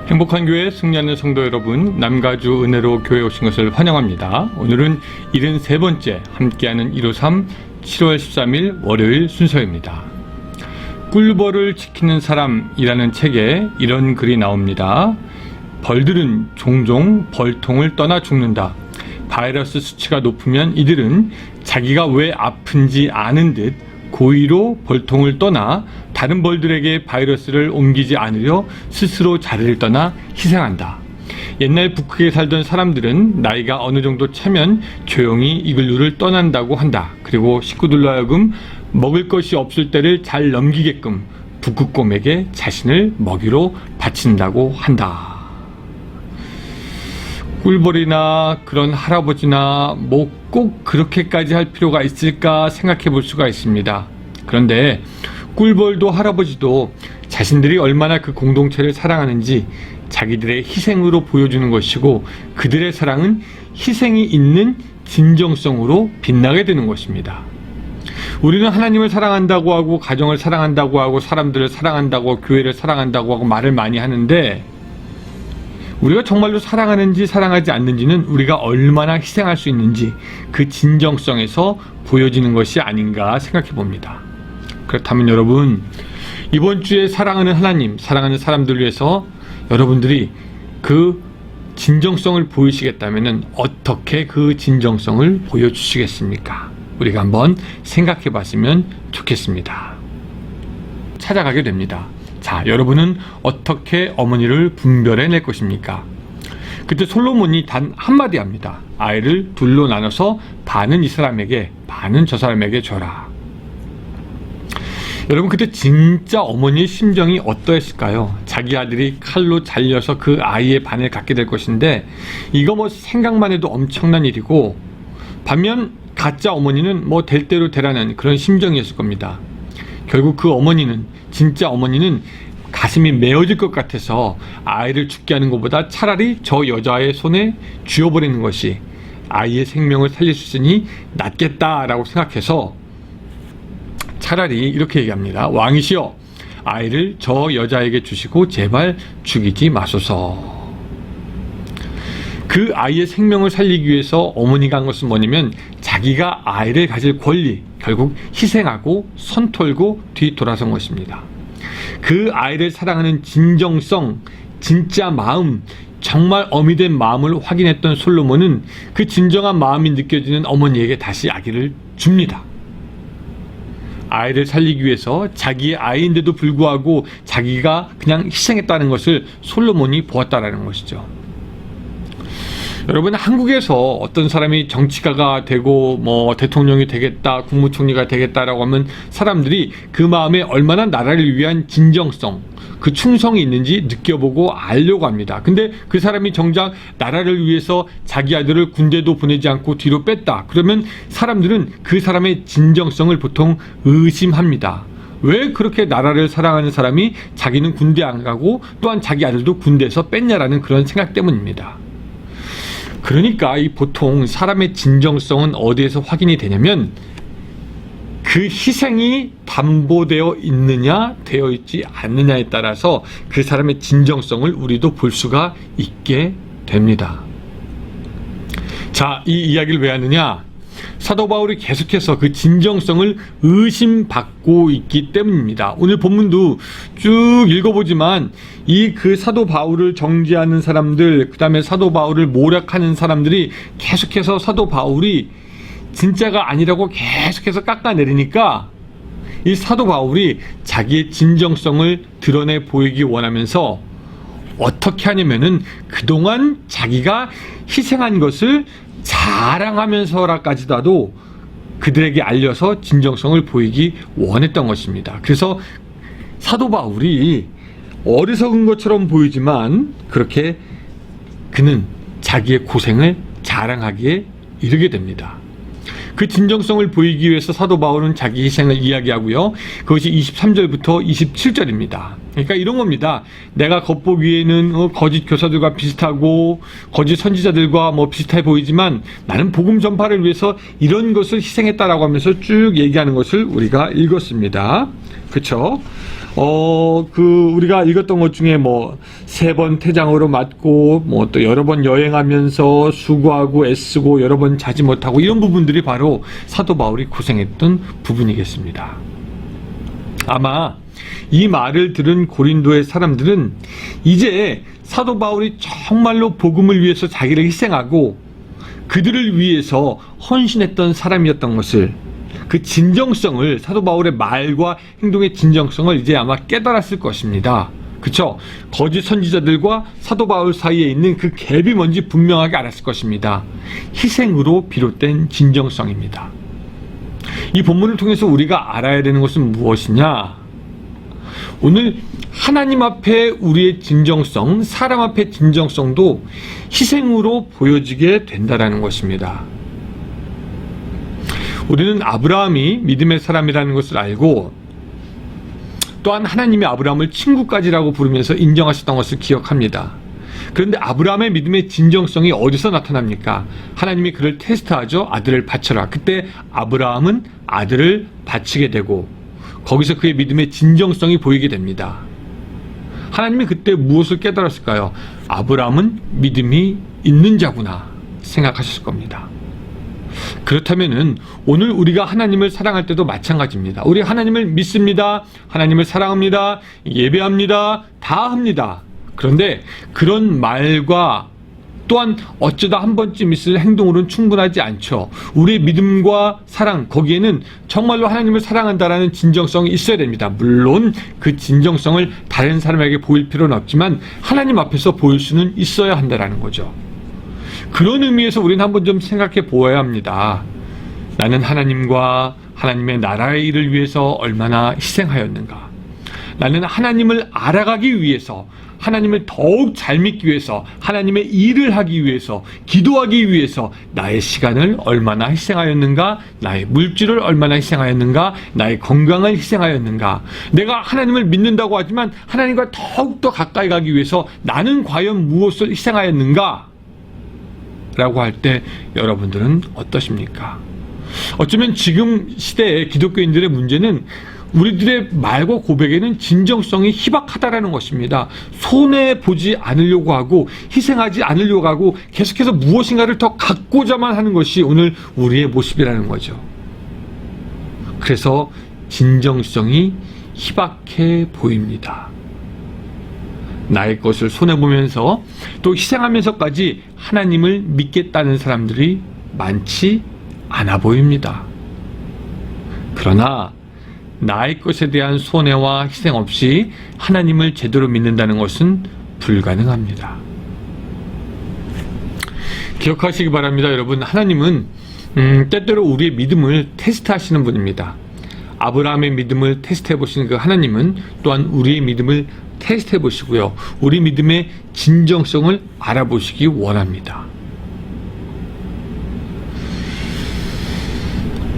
행복한 교회 승리하는 성도 여러분, 남가주 은혜로 교회 오신 것을 환영합니다. 오늘은 73번째 함께하는 153 7월 13일 월요일 순서입니다. 꿀벌을 지키는 사람이라는 책에 이런 글이 나옵니다. 벌들은 종종 벌통을 떠나 죽는다. 바이러스 수치가 높으면 이들은 자기가 왜 아픈지 아는 듯 고의로 벌통을 떠나 다른 벌들에게 바이러스를 옮기지 않으려 스스로 자리를 떠나 희생한다. 옛날 북극에 살던 사람들은 나이가 어느 정도 차면 조용히 이글루를 떠난다고 한다. 그리고 식구들로 하여금 먹을 것이 없을 때를 잘 넘기게끔 북극곰에게 자신을 먹이로 바친다고 한다. 꿀벌이나 그런 할아버지나 뭐 꼭 그렇게까지 할 필요가 있을까 생각해 볼 수가 있습니다. 그런데 꿀벌도 할아버지도 자신들이 얼마나 그 공동체를 사랑하는지 자기들의 희생으로 보여주는 것이고, 그들의 사랑은 희생이 있는 진정성으로 빛나게 되는 것입니다. 우리는 하나님을 사랑한다고 하고 가정을 사랑한다고 하고 사람들을 사랑한다고 교회를 사랑한다고 하고 말을 많이 하는데, 우리가 정말로 사랑하는지 사랑하지 않는지는 우리가 얼마나 희생할 수 있는지 그 진정성에서 보여지는 것이 아닌가 생각해 봅니다. 그렇다면 여러분, 이번 주에 사랑하는 하나님, 사랑하는 사람들을 위해서 여러분들이 그 진정성을 보이시겠다면 어떻게 그 진정성을 보여주시겠습니까? 우리가 한번 생각해 봤으면 좋겠습니다. 찾아가게 됩니다. 자, 여러분은 어떻게 어머니를 분별해 낼 것입니까? 그때 솔로몬이 단 한마디 합니다. 아이를 둘로 나눠서 반은 이 사람에게, 반은 저 사람에게 줘라. 여러분, 그때 진짜 어머니의 심정이 어떠했을까요? 자기 아들이 칼로 잘려서 그 아이의 반을 갖게 될 것인데, 이거 뭐 생각만 해도 엄청난 일이고, 반면 가짜 어머니는 뭐 될 대로 되라는 그런 심정이었을 겁니다. 결국 그 어머니는, 진짜 어머니는 가슴이 메어질 것 같아서 아이를 죽게 하는 것보다 차라리 저 여자의 손에 쥐어버리는 것이 아이의 생명을 살릴 수 있으니 낫겠다라고 생각해서 차라리 이렇게 얘기합니다. 왕이시여, 아이를 저 여자에게 주시고 제발 죽이지 마소서. 그 아이의 생명을 살리기 위해서 어머니가 한 것은 뭐냐면 자기가 아이를 가질 권리, 결국 희생하고 손 털고 뒤돌아선 것입니다. 그 아이를 사랑하는 진정성, 진짜 마음, 정말 어미된 마음을 확인했던 솔로몬은 그 진정한 마음이 느껴지는 어머니에게 다시 아기를 줍니다. 아이를 살리기 위해서 자기의 아이인데도 불구하고 자기가 그냥 희생했다는 것을 솔로몬이 보았다라는 것이죠. 여러분, 한국에서 어떤 사람이 정치가가 되고 뭐 대통령이 되겠다, 국무총리가 되겠다라고 하면 사람들이 그 마음에 얼마나 나라를 위한 진정성, 그 충성이 있는지 느껴보고 알려고 합니다. 근데 그 사람이 정작 나라를 위해서 자기 아들을 군대도 보내지 않고 뒤로 뺐다. 그러면 사람들은 그 사람의 진정성을 보통 의심합니다. 왜 그렇게 나라를 사랑하는 사람이 자기는 군대 안 가고 또한 자기 아들도 군대에서 뺐냐라는 그런 생각 때문입니다. 그러니까 이 보통 사람의 진정성은 어디에서 확인이 되냐면 그 희생이 담보되어 있느냐 되어 있지 않느냐에 따라서 그 사람의 진정성을 우리도 볼 수가 있게 됩니다. 자, 이 이야기를 왜 하느냐? 사도 바울이 계속해서 그 진정성을 의심받고 있기 때문입니다. 오늘 본문도 쭉 읽어보지만 이 그 사도 바울을 정죄하는 사람들, 그 다음에 사도 바울을 모략하는 사람들이 계속해서 사도 바울이 진짜가 아니라고 계속해서 깎아내리니까 이 사도 바울이 자기의 진정성을 드러내 보이기 원하면서 어떻게 하냐면은 그동안 자기가 희생한 것을 자랑하면서라까지도 그들에게 알려서 진정성을 보이기 원했던 것입니다. 그래서 사도 바울이 어리석은 것처럼 보이지만 그렇게 그는 자기의 고생을 자랑하기에 이르게 됩니다. 그 진정성을 보이기 위해서 사도 바울은 자기 희생을 이야기하고요. 그것이 23절부터 27절입니다. 그러니까 이런 겁니다. 내가 겉보기에는 거짓 교사들과 비슷하고 거짓 선지자들과 뭐 비슷해 보이지만 나는 복음 전파를 위해서 이런 것을 희생했다라고 하면서 쭉 얘기하는 것을 우리가 읽었습니다. 그쵸? 우리가 읽었던 것 중에 뭐, 3번 태장으로 맞고, 뭐 또 여러 번 여행하면서 수고하고 애쓰고 여러 번 자지 못하고 이런 부분들이 바로 사도 바울이 고생했던 부분이겠습니다. 아마 이 말을 들은 고린도의 사람들은 이제 사도 바울이 정말로 복음을 위해서 자기를 희생하고 그들을 위해서 헌신했던 사람이었던 것을, 그 진정성을, 사도 바울의 말과 행동의 진정성을 이제 아마 깨달았을 것입니다. 그쵸? 거짓 선지자들과 사도 바울 사이에 있는 그 갭이 뭔지 분명하게 알았을 것입니다. 희생으로 비롯된 진정성입니다. 이 본문을 통해서 우리가 알아야 되는 것은 무엇이냐? 오늘 하나님 앞에 우리의 진정성, 사람 앞에 진정성도 희생으로 보여지게 된다는 것입니다. 우리는 아브라함이 믿음의 사람이라는 것을 알고, 또한 하나님이 아브라함을 친구까지라고 부르면서 인정하셨던 것을 기억합니다. 그런데 아브라함의 믿음의 진정성이 어디서 나타납니까? 하나님이 그를 테스트하죠. 아들을 바쳐라. 그때 아브라함은 아들을 바치게 되고 거기서 그의 믿음의 진정성이 보이게 됩니다. 하나님이 그때 무엇을 깨달았을까요? 아브라함은 믿음이 있는 자구나 생각하셨을 겁니다. 그렇다면은 오늘 우리가 하나님을 사랑할 때도 마찬가지입니다. 우리 하나님을 믿습니다. 하나님을 사랑합니다. 예배합니다. 다 합니다. 그런데 그런 말과 또한 어쩌다 한 번쯤 있을 행동으로는 충분하지 않죠. 우리의 믿음과 사랑, 거기에는 정말로 하나님을 사랑한다라는 진정성이 있어야 됩니다. 물론 그 진정성을 다른 사람에게 보일 필요는 없지만 하나님 앞에서 보일 수는 있어야 한다라는 거죠. 그런 의미에서 우리는 한번 좀 생각해 보아야 합니다. 나는 하나님과 하나님의 나라의 일을 위해서 얼마나 희생하였는가? 나는 하나님을 알아가기 위해서, 하나님을 더욱 잘 믿기 위해서, 하나님의 일을 하기 위해서, 기도하기 위해서 나의 시간을 얼마나 희생하였는가? 나의 물질을 얼마나 희생하였는가? 나의 건강을 희생하였는가? 내가 하나님을 믿는다고 하지만 하나님과 더욱더 가까이 가기 위해서 나는 과연 무엇을 희생하였는가? 라고 할 때 여러분들은 어떠십니까? 어쩌면 지금 시대의 기독교인들의 문제는 우리들의 말과 고백에는 진정성이 희박하다라는 것입니다. 손해보지 않으려고 하고 희생하지 않으려고 하고 계속해서 무엇인가를 더 갖고자만 하는 것이 오늘 우리의 모습이라는 거죠. 그래서 진정성이 희박해 보입니다. 나의 것을 손해보면서 또 희생하면서까지 하나님을 믿겠다는 사람들이 많지 않아 보입니다. 그러나 나의 것에 대한 손해와 희생 없이 하나님을 제대로 믿는다는 것은 불가능합니다. 기억하시기 바랍니다. 여러분, 하나님은 때때로 우리의 믿음을 테스트하시는 분입니다. 아브라함의 믿음을 테스트해 보시는 그 하나님은 또한 우리의 믿음을 테스트해 보시고요, 우리 믿음의 진정성을 알아보시기 원합니다.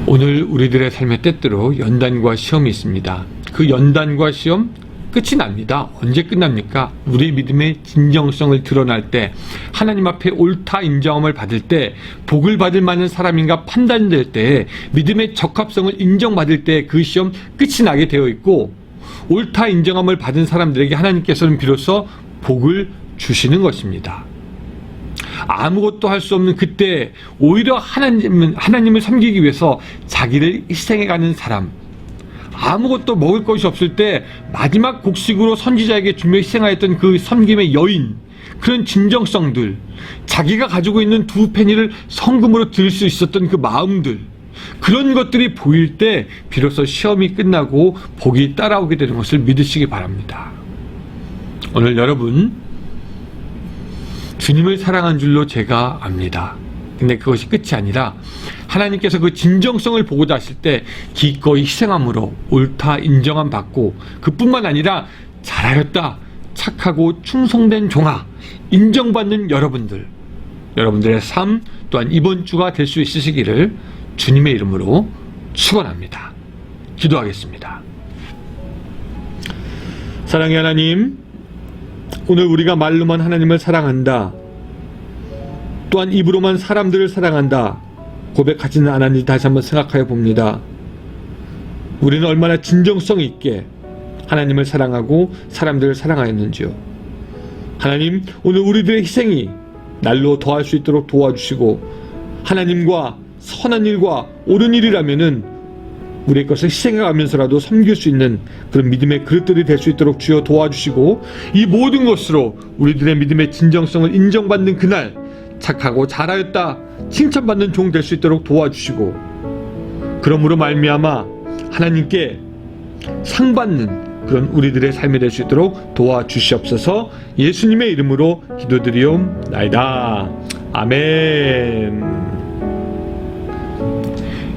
오늘 우리들의 삶에 때때로 연단과 시험이 있습니다. 그 연단과 시험 끝이 납니다. 언제 끝납니까? 우리의 믿음의 진정성을 드러날 때, 하나님 앞에 옳다 인정함을 받을 때, 복을 받을 만한 사람인가 판단될 때, 믿음의 적합성을 인정받을 때 그 시험 끝이 나게 되어 있고, 옳다 인정함을 받은 사람들에게 하나님께서는 비로소 복을 주시는 것입니다. 아무것도 할 수 없는 그때 오히려 하나님을 섬기기 위해서 자기를 희생해가는 사람, 아무것도 먹을 것이 없을 때 마지막 곡식으로 선지자에게 주며 희생하였던 그 섬김의 여인, 그런 진정성들, 자기가 가지고 있는 2페니를 성금으로 드릴 수 있었던 그 마음들, 그런 것들이 보일 때 비로소 시험이 끝나고 복이 따라오게 되는 것을 믿으시기 바랍니다. 오늘 여러분, 주님을 사랑한 줄로 제가 압니다. 근데 그것이 끝이 아니라 하나님께서 그 진정성을 보고자 하실 때 기꺼이 희생함으로 옳다 인정함 받고, 그뿐만 아니라 잘하였다, 착하고 충성된 종아 인정받는 여러분들의 삶 또한 이번 주가 될 수 있으시기를 주님의 이름으로 축원합니다. 기도하겠습니다. 사랑의 하나님, 오늘 우리가 말로만 하나님을 사랑한다, 또한 입으로만 사람들을 사랑한다 고백하지는 않았는지 다시 한번 생각하여 봅니다. 우리는 얼마나 진정성 있게 하나님을 사랑하고 사람들을 사랑하였는지요. 하나님, 오늘 우리들의 희생이 날로 더할 수 있도록 도와주시고, 하나님과 선한 일과 옳은 일이라면은 우리의 것을 희생해가면서라도 섬길 수 있는 그런 믿음의 그릇들이 될 수 있도록 주여 도와주시고, 이 모든 것으로 우리들의 믿음의 진정성을 인정받는 그날 착하고 잘하였다 칭찬받는 종 될 수 있도록 도와주시고, 그러므로 말미암아 하나님께 상받는 그런 우리들의 삶이 될 수 있도록 도와주시옵소서. 예수님의 이름으로 기도드리옵나이다. 아멘.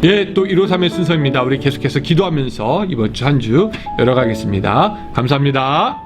예, 또 153의 순서입니다. 우리 계속해서 기도하면서 이번 주 한 주 열어가겠습니다. 감사합니다.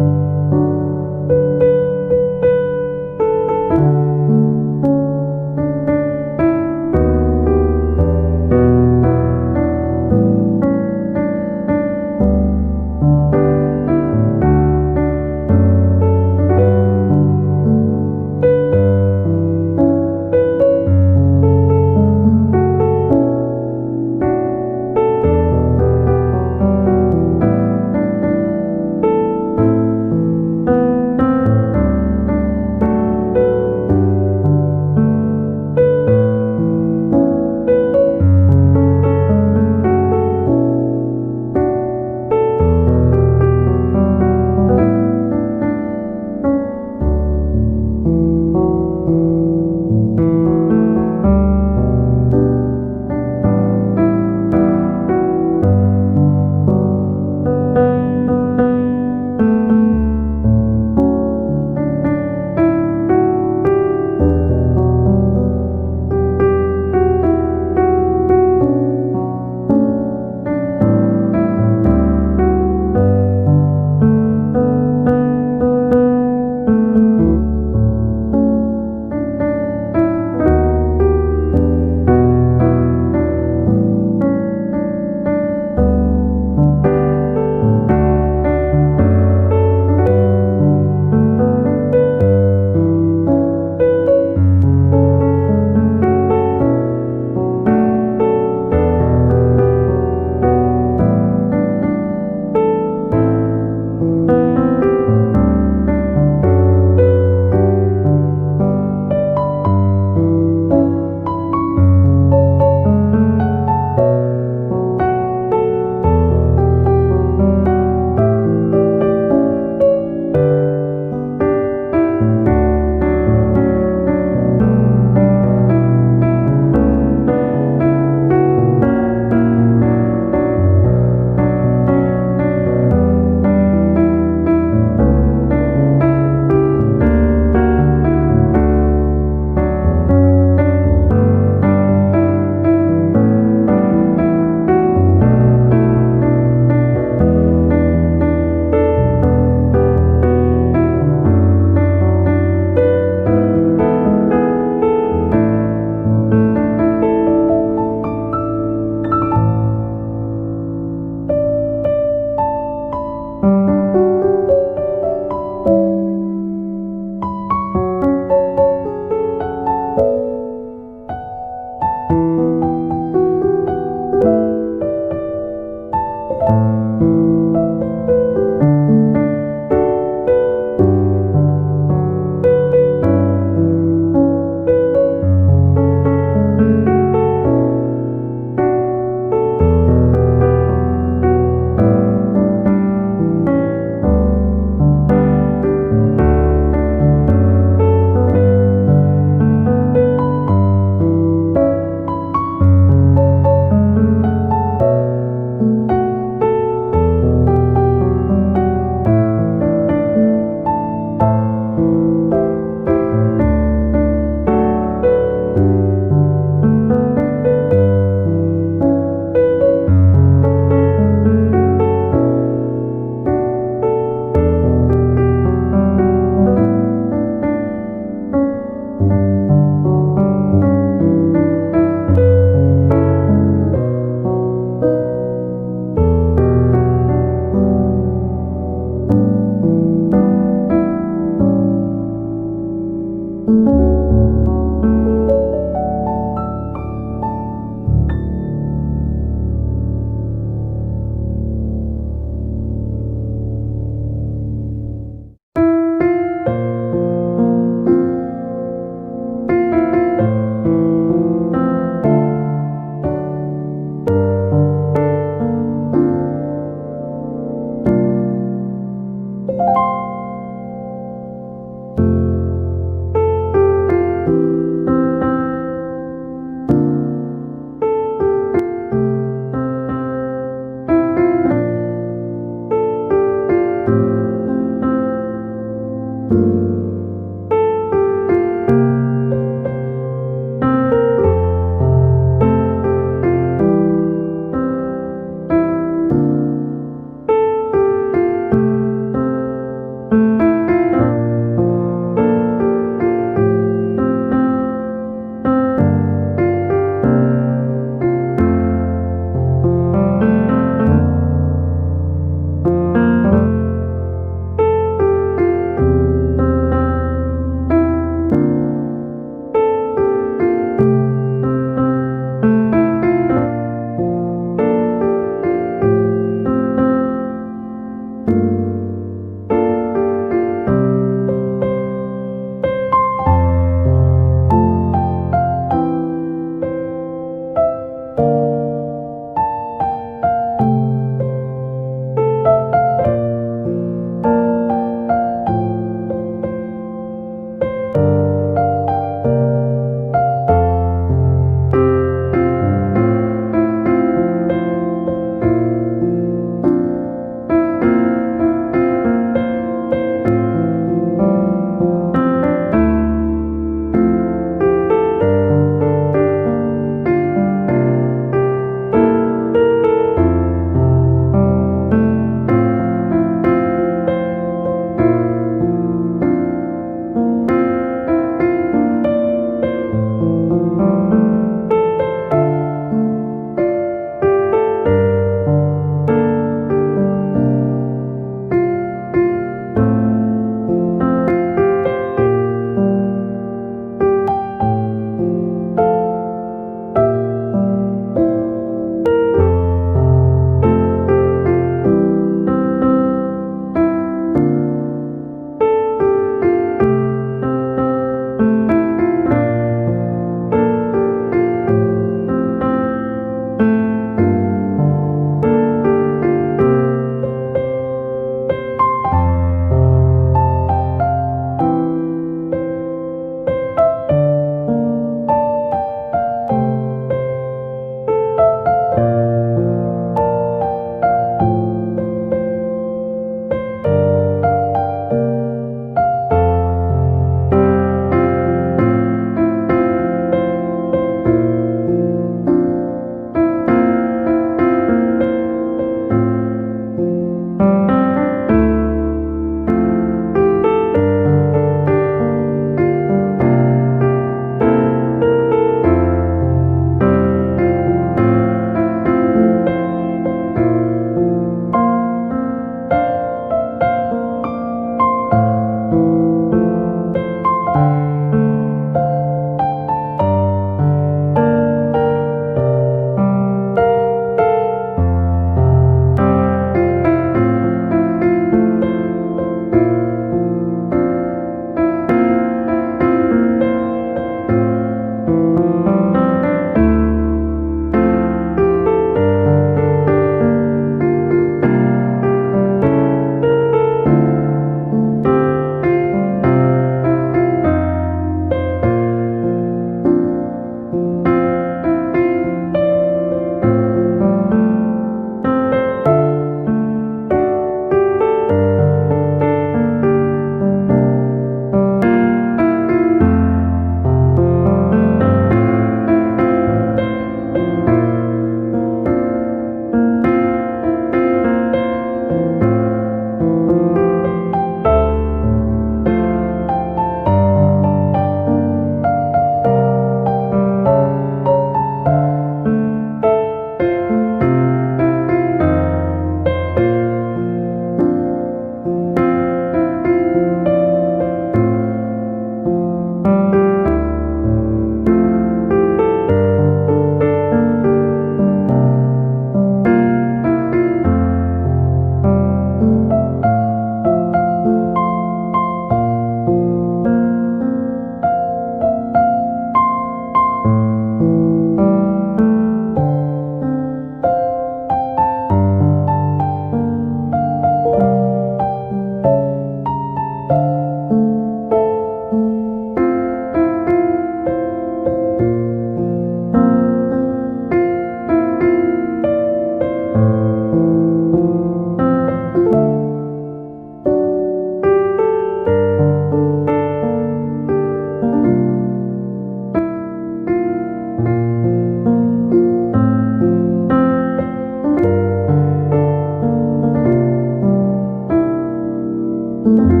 you.